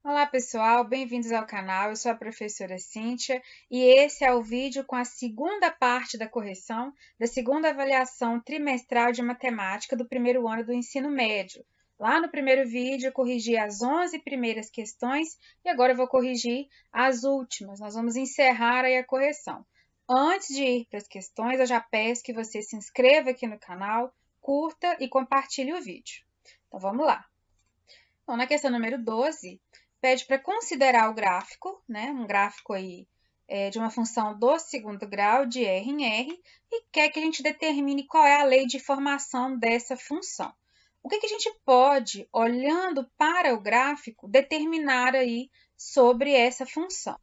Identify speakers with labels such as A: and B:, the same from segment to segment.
A: Olá pessoal, bem-vindos ao canal. Eu sou a professora Cíntia e esse é o vídeo com a segunda parte da correção da segunda avaliação trimestral de matemática do primeiro ano do ensino médio. Lá no primeiro vídeo eu corrigi as 11 primeiras questões e agora eu vou corrigir as últimas. Nós vamos encerrar aí a correção. Antes de ir para as questões, eu já peço que você se inscreva aqui no canal, curta e compartilhe o vídeo. Então vamos lá. Bom, na questão número 12, pede para considerar o gráfico, né? Um gráfico aí de uma função do segundo grau, de R em R, e quer que a gente determine qual é a lei de formação dessa função. O que a gente pode, olhando para o gráfico, determinar aí sobre essa função?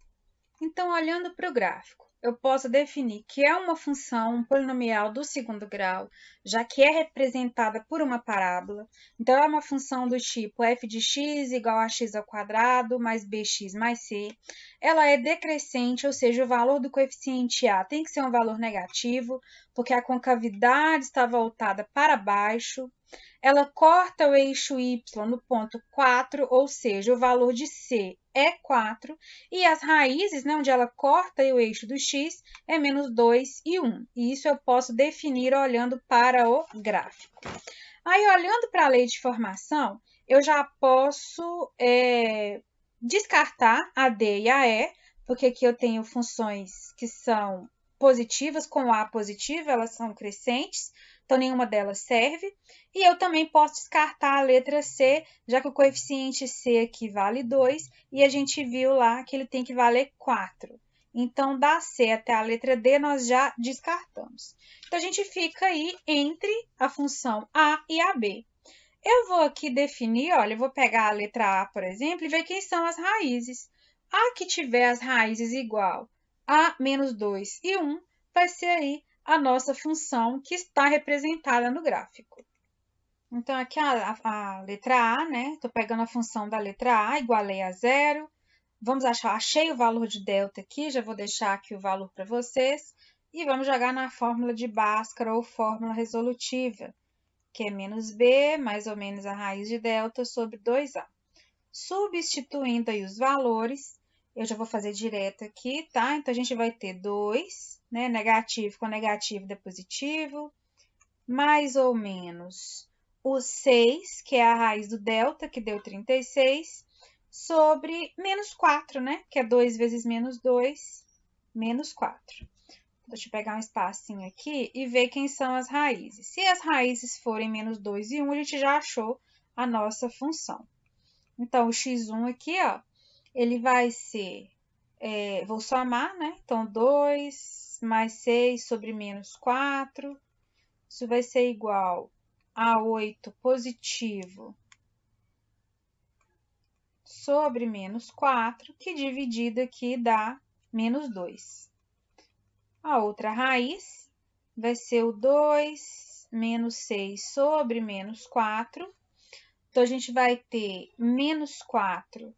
A: Então, olhando para o gráfico, eu posso definir que é uma função, um polinomial do segundo grau, já que é representada por uma parábola. Então, é uma função do tipo f de x igual a x ao quadrado mais bx mais c. Ela é decrescente, ou seja, o valor do coeficiente a tem que ser um valor negativo, porque a concavidade está voltada para baixo. Ela corta o eixo y no ponto 4, ou seja, o valor de c é 4, e as raízes, né, onde ela corta o eixo do x, é menos 2 e 1. E isso eu posso definir olhando para o gráfico. Aí, olhando para a lei de formação, eu já posso descartar a d e a e, porque aqui eu tenho funções que são positivas, com a positiva, elas são crescentes, então nenhuma delas serve. E eu também posso descartar a letra C, já que o coeficiente C aqui vale 2, e a gente viu lá que ele tem que valer 4. Então, da C até a letra D, nós já descartamos. Então, a gente fica aí entre a função A e a B. Eu vou aqui definir, olha, eu vou pegar a letra A, por exemplo, e ver quem são as raízes. A que tiver as raízes igual a menos 2 e 1, vai ser aí a nossa função que está representada no gráfico. Então, aqui a letra A, né? Estou pegando a função da letra A, igualei a zero. Vamos achar, achei o valor de delta aqui, já vou deixar aqui o valor para vocês. E vamos jogar na fórmula de Bhaskara ou fórmula resolutiva, que é menos b, mais ou menos a raiz de delta, sobre 2a. Substituindo aí os valores, eu já vou fazer direto aqui, tá? Então, a gente vai ter 2, né? Negativo com negativo dá positivo, mais ou menos o 6, que é a raiz do delta, que deu 36, sobre menos 4, né? Que é 2 vezes menos 2, menos 4. Deixa eu pegar um espacinho aqui e ver quem são as raízes. Se as raízes forem menos 2 e 1, a gente já achou a nossa função. Então, o x1 aqui, ó, ele vai ser, vou somar, né? Então, 2 mais 6 sobre menos 4, isso vai ser igual a 8 positivo sobre menos 4, que dividido aqui dá menos 2. A outra raiz vai ser o 2 menos 6 sobre menos 4. Então, a gente vai ter menos 4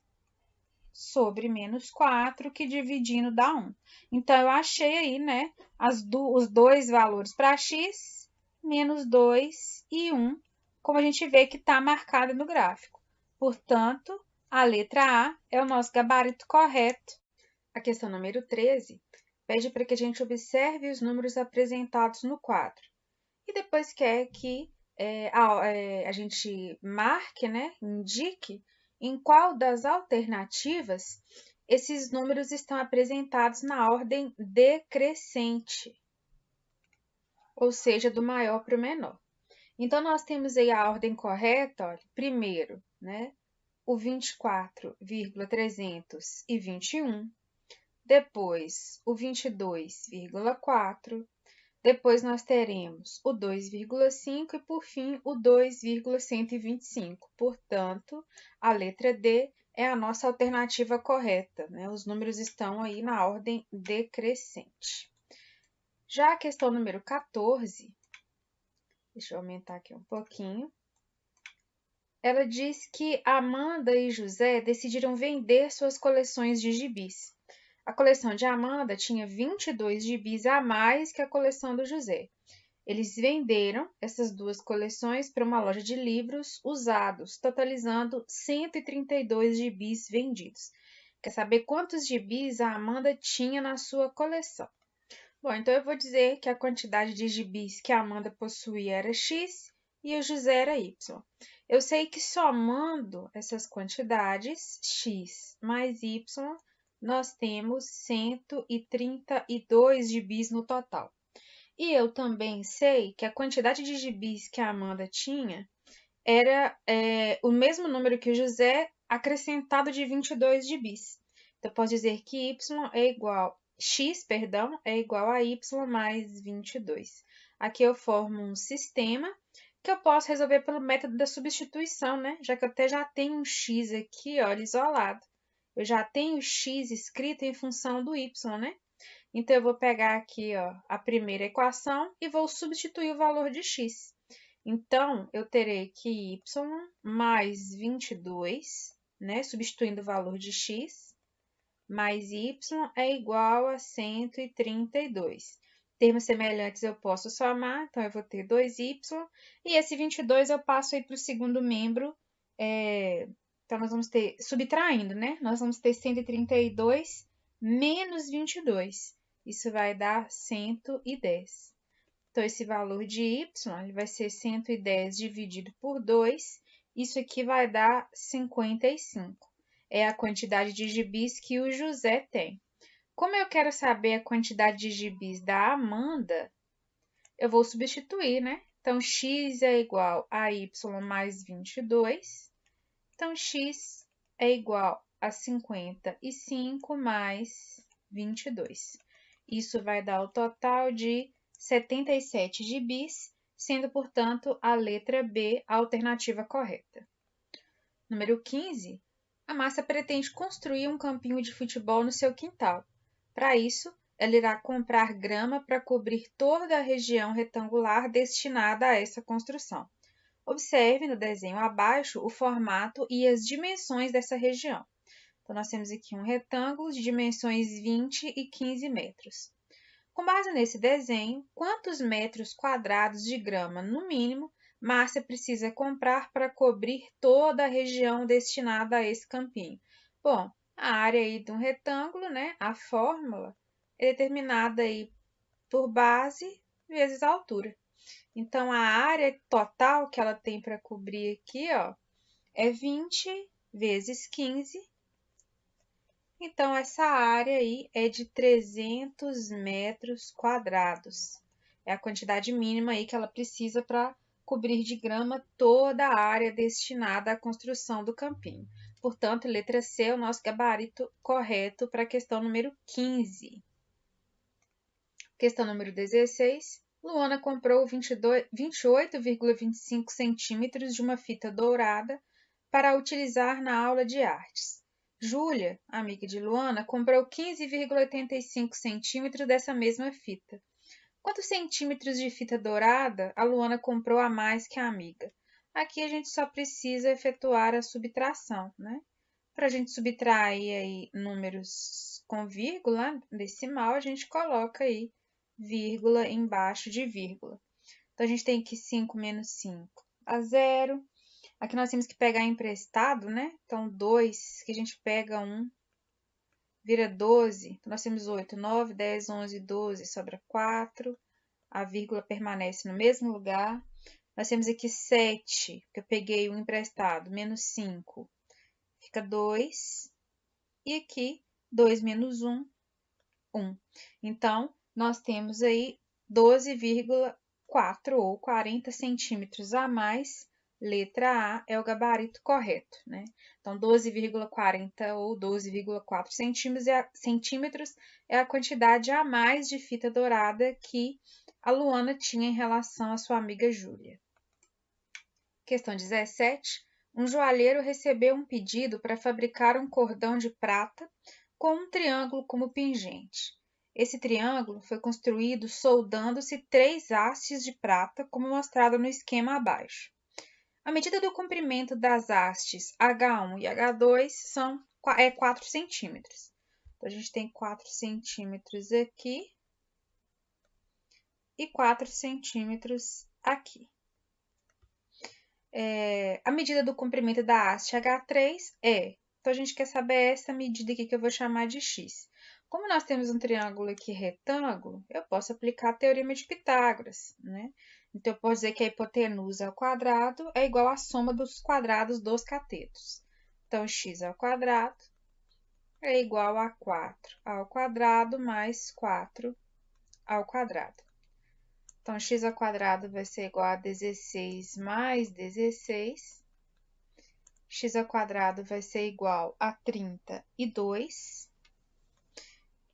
A: sobre menos 4, que dividindo dá 1. Então, eu achei aí, né, os dois valores para x, menos 2 e 1, como a gente vê que está marcado no gráfico. Portanto, a letra A é o nosso gabarito correto. A questão número 13 pede para que a gente observe os números apresentados no quadro. E depois quer que a gente marque, né, indique em qual das alternativas esses números estão apresentados na ordem decrescente, ou seja, do maior para o menor. Então, nós temos aí a ordem correta, olha, primeiro, né, o 24,321, depois o 22,4, depois nós teremos o 2,5 e, por fim, o 2,125. Portanto, a letra D é a nossa alternativa correta, né? Os números estão aí na ordem decrescente. Já a questão número 14, deixa eu aumentar aqui um pouquinho, ela diz que Amanda e José decidiram vender suas coleções de gibis. A coleção de Amanda tinha 22 gibis a mais que a coleção do José. Eles venderam essas duas coleções para uma loja de livros usados, totalizando 132 gibis vendidos. Quer saber quantos gibis a Amanda tinha na sua coleção? Bom, então eu vou dizer que a quantidade de gibis que a Amanda possuía era X e o José era Y. Eu sei que somando essas quantidades, X mais Y, nós temos 132 gibis no total. E eu também sei que a quantidade de gibis que a Amanda tinha era o mesmo número que o José, acrescentado de 22 gibis. Então, eu posso dizer que x, é igual a y mais 22. Aqui eu formo um sistema que eu posso resolver pelo método da substituição, né? Já que eu até já tenho um x aqui, olha, isolado. Eu já tenho x escrito em função do y, né? Então, eu vou pegar aqui, ó, a primeira equação e vou substituir o valor de x. Então, eu terei que y mais 22, né, substituindo o valor de x, mais y é igual a 132. Termos semelhantes eu posso somar, então eu vou ter 2y, e esse 22 eu passo aí para o segundo membro, então nós vamos ter, subtraindo, né, nós vamos ter 132 menos 22. Isso vai dar 110. Então, esse valor de y ele vai ser 110 dividido por 2. Isso aqui vai dar 55. É a quantidade de gibis que o José tem. Como eu quero saber a quantidade de gibis da Amanda, eu vou substituir, né? Então, x é igual a y mais 22. Então, x é igual a 55 mais 22. Isso vai dar o total de 77 gibis, sendo, portanto, a letra B a alternativa correta. Número 15. A Márcia pretende construir um campinho de futebol no seu quintal. Para isso, ela irá comprar grama para cobrir toda a região retangular destinada a essa construção. Observe no desenho abaixo o formato e as dimensões dessa região. Então, nós temos aqui um retângulo de dimensões 20 e 15 metros. Com base nesse desenho, quantos metros quadrados de grama, no mínimo, Márcia precisa comprar para cobrir toda a região destinada a esse campinho? Bom, a área aí de um retângulo, né, a fórmula, é determinada aí por base vezes a altura. Então, a área total que ela tem para cobrir aqui, ó, é 20 vezes 15. Então, essa área aí é de 300 metros quadrados. É a quantidade mínima aí que ela precisa para cobrir de grama toda a área destinada à construção do campinho. Portanto, letra C é o nosso gabarito correto para a questão número 15. Questão número 16. Luana comprou 28,25 centímetros de uma fita dourada para utilizar na aula de artes. Júlia, amiga de Luana, comprou 15,85 centímetros dessa mesma fita. Quantos centímetros de fita dourada a Luana comprou a mais que a amiga? Aqui a gente só precisa efetuar a subtração, né? Para a gente subtrair aí números com vírgula decimal, a gente coloca aí vírgula embaixo de vírgula. Então, a gente tem que 5 menos 5 dá 0. Aqui nós temos que pegar emprestado, né? Então, 2, que a gente pega 1, vira 12. Então, nós temos 8, 9, 10, 11, 12, sobra 4. A vírgula permanece no mesmo lugar. Nós temos aqui 7, que eu peguei o emprestado, menos 5, fica 2. E aqui, 2 menos 1, 1. Então, nós temos aí 12,4 ou 40 centímetros a mais. Letra A é o gabarito correto, né? Então, 12,40 ou 12,4 centímetros é a quantidade a mais de fita dourada que a Luana tinha em relação à sua amiga Júlia. Questão 17. Um joalheiro recebeu um pedido para fabricar um cordão de prata com um triângulo como pingente. Esse triângulo foi construído soldando-se 3 hastes de prata, como mostrado no esquema abaixo. A medida do comprimento das hastes H1 e H2 é 4 centímetros. Então, a gente tem 4 centímetros aqui e 4 centímetros aqui. A medida do comprimento da haste H3 é... Então, a gente quer saber essa medida aqui que eu vou chamar de x. Como nós temos um triângulo aqui retângulo, eu posso aplicar a teorema de Pitágoras, né? Então, eu posso dizer que a hipotenusa ao quadrado é igual à soma dos quadrados dos catetos. Então, x ao quadrado é igual a 4 ao quadrado mais 4 ao quadrado. Então, x ao quadrado vai ser igual a 16 mais 16. X ao quadrado vai ser igual a 32.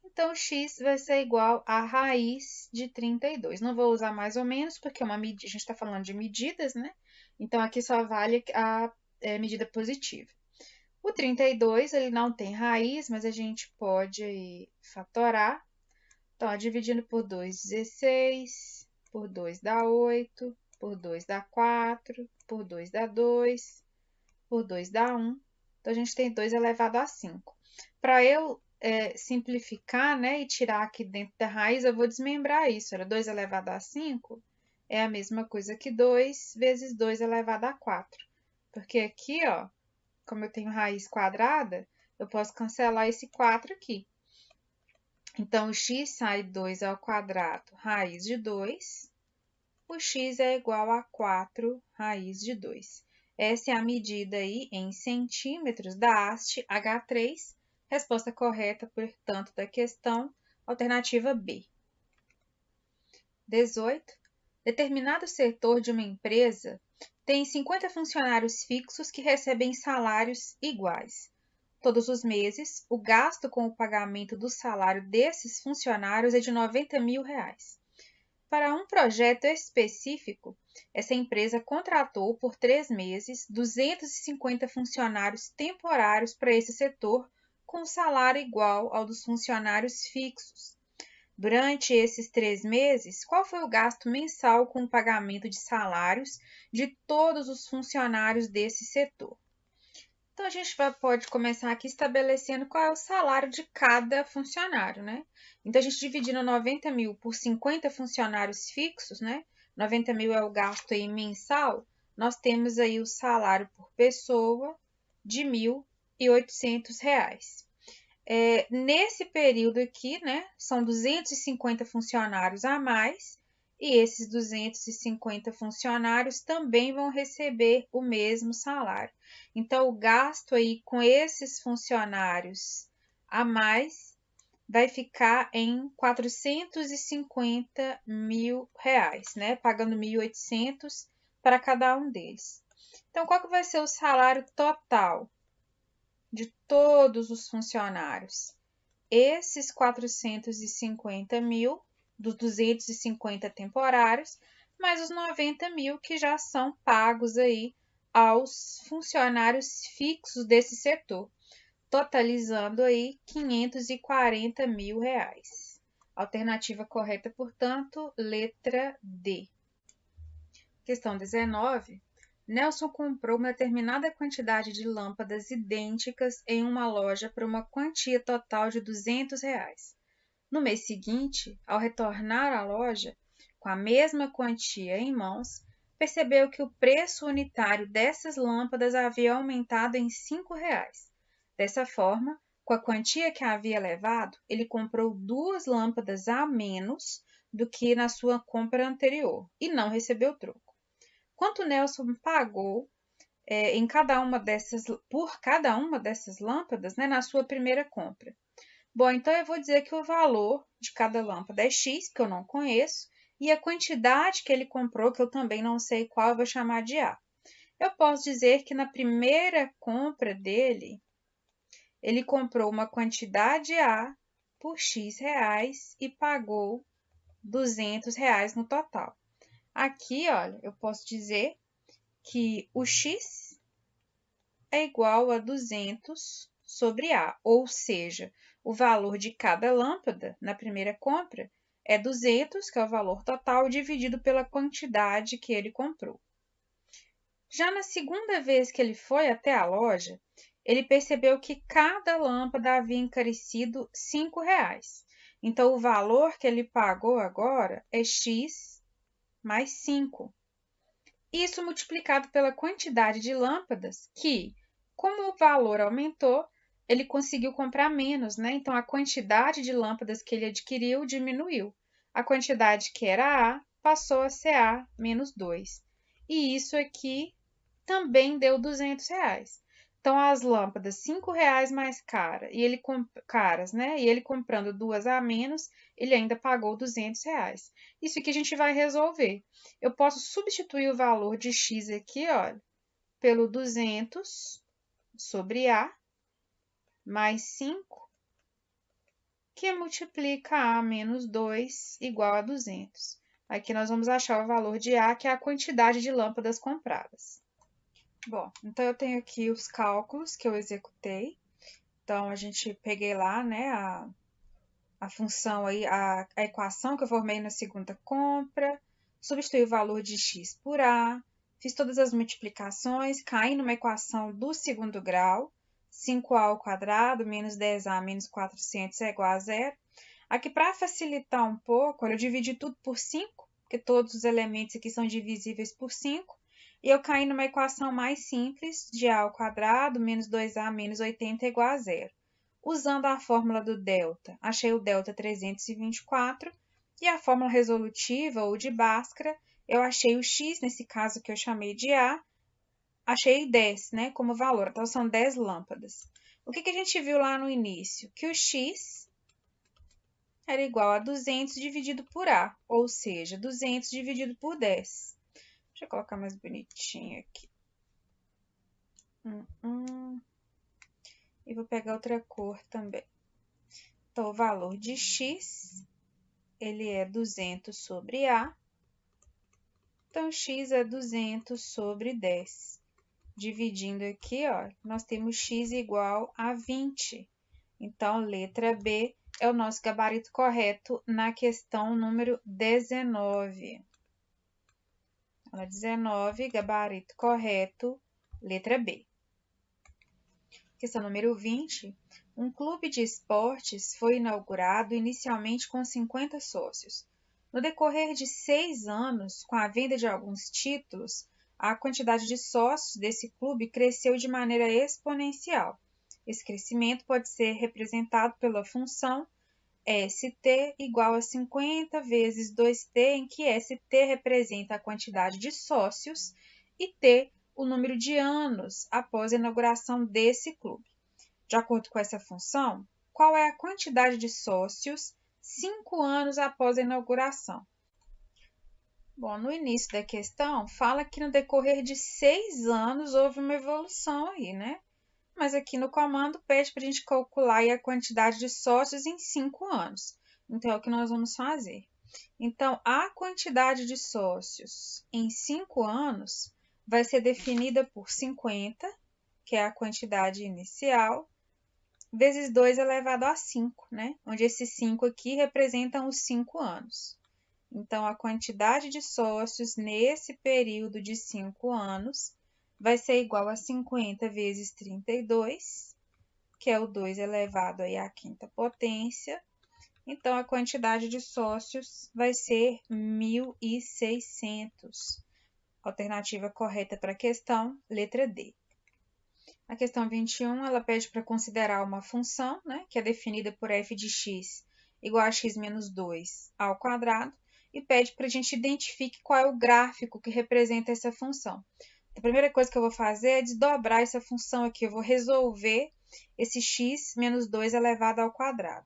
A: Então, x vai ser igual a raiz de 32. Não vou usar mais ou menos, porque a gente está falando de medidas, né? Então, aqui só vale a medida positiva. O 32, ele não tem raiz, mas a gente pode aí fatorar. Então, dividindo por 2, 16. Por 2 dá 8. Por 2 dá 4. Por 2 dá 2. Por 2 dá 1. Então, a gente tem 2 elevado a 5. Para eu simplificar, né, e tirar aqui dentro da raiz, eu vou desmembrar isso. 2 elevado a 5 é a mesma coisa que 2 vezes 2 elevado a 4. Porque aqui, ó, como eu tenho raiz quadrada, eu posso cancelar esse 4 aqui. Então, o x sai 2 ao quadrado, raiz de 2. O x é igual a 4 raiz de 2. Essa é a medida aí em centímetros da haste H3. Resposta correta, portanto, da questão, alternativa B. 18. Determinado setor de uma empresa tem 50 funcionários fixos que recebem salários iguais. Todos os meses, o gasto com o pagamento do salário desses funcionários é de R$90 mil. Para um projeto específico, essa empresa contratou por 3 meses 250 funcionários temporários para esse setor, com salário igual ao dos funcionários fixos. Durante esses 3 meses, qual foi o gasto mensal com o pagamento de salários de todos os funcionários desse setor? Então, a gente pode começar aqui estabelecendo qual é o salário de cada funcionário, né? Então, a gente dividindo 90 mil por 50 funcionários fixos, né? 90 mil é o gasto aí mensal, nós temos aí o salário por pessoa de R$ 1.800. Nesse período aqui, né, são 250 funcionários a mais, e esses 250 funcionários também vão receber o mesmo salário. Então, o gasto aí com esses funcionários a mais vai ficar em R$450 mil, né, pagando 1.800 para cada um deles. Então, qual que vai ser o salário total de todos os funcionários? Esses 450 mil dos 250 temporários, mais os 90 mil que já são pagos aí aos funcionários fixos desse setor, totalizando aí R$540 mil. Alternativa correta, portanto, letra D. Questão 19. Nelson comprou uma determinada quantidade de lâmpadas idênticas em uma loja por uma quantia total de R$200. No mês seguinte, ao retornar à loja, com a mesma quantia em mãos, percebeu que o preço unitário dessas lâmpadas havia aumentado em R$5. Dessa forma, com a quantia que havia levado, ele comprou 2 lâmpadas a menos do que na sua compra anterior e não recebeu troco. Quanto Nelson pagou por cada uma dessas lâmpadas, né, na sua primeira compra? Bom, então eu vou dizer que o valor de cada lâmpada é X, que eu não conheço, e a quantidade que ele comprou, que eu também não sei qual, eu vou chamar de A. Eu posso dizer que na primeira compra dele, ele comprou uma quantidade A por X reais e pagou R$200 no total. Aqui, olha, eu posso dizer que o X é igual a 200 sobre A, ou seja, o valor de cada lâmpada na primeira compra é 200, que é o valor total, dividido pela quantidade que ele comprou. Já na segunda vez que ele foi até a loja, ele percebeu que cada lâmpada havia encarecido R$5. Então, o valor que ele pagou agora é x mais 5. Isso multiplicado pela quantidade de lâmpadas que, como o valor aumentou, ele conseguiu comprar menos, né? Então, a quantidade de lâmpadas que ele adquiriu diminuiu. A quantidade que era A passou a ser A menos 2. E isso aqui também deu R$ 200. Então, as lâmpadas R$ 5 mais caras, né? E ele comprando duas a menos, ele ainda pagou R$ 200. Isso aqui a gente vai resolver. Eu posso substituir o valor de x aqui, olha, pelo 200 sobre A mais 5, que multiplica A menos 2 igual a 200. Aqui nós vamos achar o valor de A, que é a quantidade de lâmpadas compradas. Bom, então eu tenho aqui os cálculos que eu executei. Então, peguei lá, né, a função aí, a equação que eu formei na segunda compra, substituí o valor de x por A, fiz todas as multiplicações, caí numa equação do segundo grau, 5a ao quadrado menos 10a menos 400 é igual a zero. Aqui, para facilitar um pouco, eu dividi tudo por 5, porque todos os elementos aqui são divisíveis por 5, e eu caí numa equação mais simples, de a ao quadrado menos 2a menos 80 é igual a zero. Usando a fórmula do delta, achei o delta 324, e a fórmula resolutiva, ou de Bhaskara, eu achei o x, nesse caso que eu chamei de A, achei 10, né, como valor, então são 10 lâmpadas. O que a gente viu lá no início? Que o x era igual a 200 dividido por A, ou seja, 200 dividido por 10. Deixa eu colocar mais bonitinho aqui. E vou pegar outra cor também. Então, o valor de x, ele é 200 sobre A. Então, x é 200 sobre 10. Dividindo aqui, ó, nós temos x igual a 20. Então, letra B é o nosso gabarito correto na questão número 19. 19, gabarito correto, letra B. Questão número 20. Um clube de esportes foi inaugurado inicialmente com 50 sócios. No decorrer de 6 anos, com a venda de alguns títulos, a quantidade de sócios desse clube cresceu de maneira exponencial. Esse crescimento pode ser representado pela função ST igual a 50 vezes 2T, em que ST representa a quantidade de sócios e T o número de anos após a inauguração desse clube. De acordo com essa função, qual é a quantidade de sócios 5 anos após a inauguração? Bom, no início da questão, fala que no decorrer de 6 anos houve uma evolução aí, né? Mas aqui no comando pede para a gente calcular a quantidade de sócios em 5 anos. Então, é o que nós vamos fazer. Então, a quantidade de sócios em 5 anos vai ser definida por 50, que é a quantidade inicial, vezes 2 elevado a 5, né? Onde esses 5 aqui representam os 5 anos. Então, a quantidade de sócios nesse período de 5 anos vai ser igual a 50 vezes 32, que é o 2 elevado aí à quinta potência. Então, a quantidade de sócios vai ser 1.600. Alternativa correta para a questão, letra D. A questão 21, ela pede para considerar uma função, né, que é definida por f de x igual a x menos 2 ao quadrado, e pede para a gente identifique qual é o gráfico que representa essa função. A primeira coisa que eu vou fazer é desdobrar essa função aqui. Eu vou resolver esse x menos 2 elevado ao quadrado.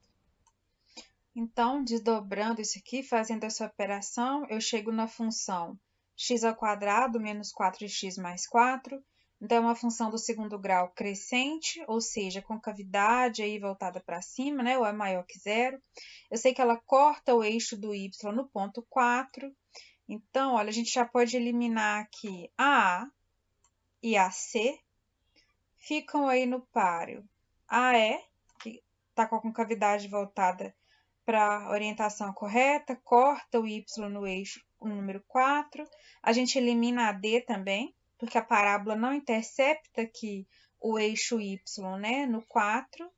A: Então, desdobrando isso aqui, fazendo essa operação, eu chego na função x ao quadrado menos 4x mais 4. Então, é uma função do segundo grau crescente, ou seja, com cavidade aí voltada para cima, né? Ou é maior que zero. Eu sei que ela corta o eixo do y no ponto 4. Então, olha, a gente já pode eliminar aqui a e a C, ficam aí no páreo AE, que está com a concavidade voltada para a orientação correta, corta o Y no eixo número 4. A gente elimina a D também, porque a parábola não intercepta aqui o eixo Y, né, no 4.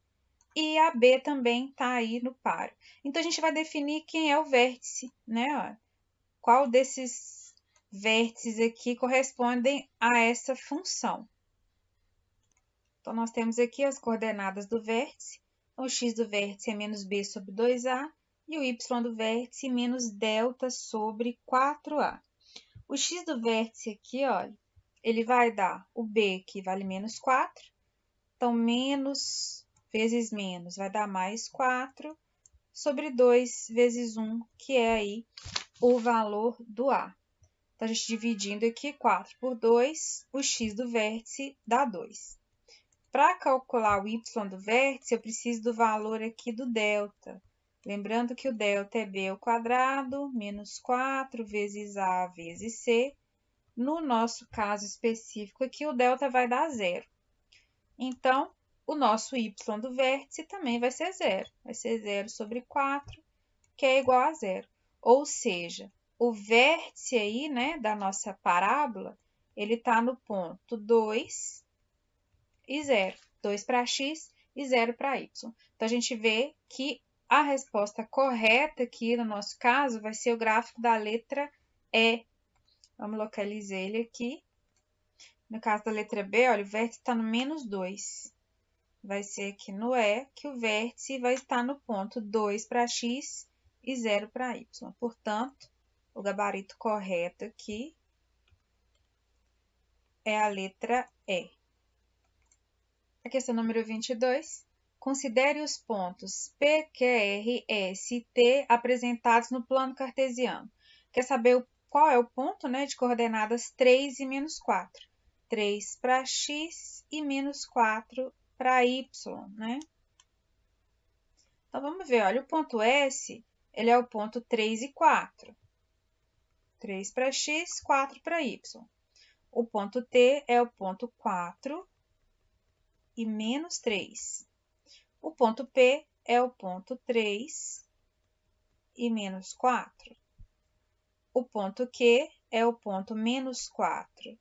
A: e a B também está aí no páreo. Então, a gente vai definir quem é o vértice, né? Ó, qual desses vértices aqui correspondem a essa função. Então, nós temos aqui as coordenadas do vértice. Então, o x do vértice é menos b sobre 2a e o y do vértice menos delta sobre 4a. O x do vértice aqui, olha, ele vai dar o b, que vale menos 4. Então, menos vezes menos vai dar mais 4 sobre 2 vezes 1, que é aí o valor do a. Então, a gente dividindo aqui 4 por 2, o x do vértice dá 2. Para calcular o y do vértice, eu preciso do valor aqui do delta. Lembrando que o delta é b ao quadrado menos 4 vezes a vezes c. No nosso caso específico aqui, o delta vai dar 0. Então, o nosso y do vértice também vai ser 0. Vai ser 0 sobre 4, que é igual a 0. Ou seja, o vértice aí, né, da nossa parábola, ele está no ponto 2 e 0. 2 para x e 0 para y. Então, a gente vê que a resposta correta aqui, no nosso caso, vai ser o gráfico da letra E. Vamos localizar ele aqui. No caso da letra B, olha, o vértice está no menos 2. Vai ser aqui no E, que o vértice vai estar no ponto 2 para x e 0 para y. Portanto, o gabarito correto aqui é a letra E. A questão número 22. Considere os pontos P, Q, R, S e T apresentados no plano cartesiano. Quer saber qual é o ponto, né, de coordenadas 3 e menos 4? 3 para x e menos 4 para y, né? Então, vamos ver, olha, o ponto S, ele é o ponto 3 e 4. 3 para x, 4 para y. O ponto T é o ponto 4 e menos 3. O ponto P é o ponto 3 e menos 4. O ponto Q é o ponto menos 4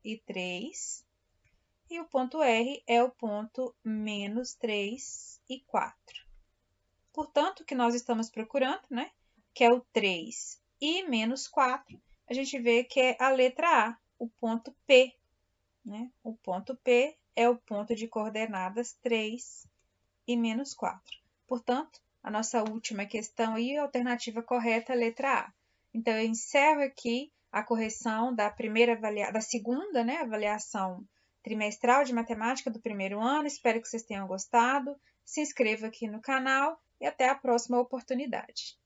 A: e 3. E o ponto R é o ponto menos 3 e 4. Portanto, o que nós estamos procurando, né, que é o 3 e menos 4, a gente vê que é a letra A, o ponto P, né? O ponto P é o ponto de coordenadas 3 e menos 4. Portanto, a nossa última questão e a alternativa correta é a letra A. Então, eu encerro aqui a correção da segunda, né, avaliação trimestral de matemática do primeiro ano. Espero que vocês tenham gostado. Se inscreva aqui no canal e até a próxima oportunidade.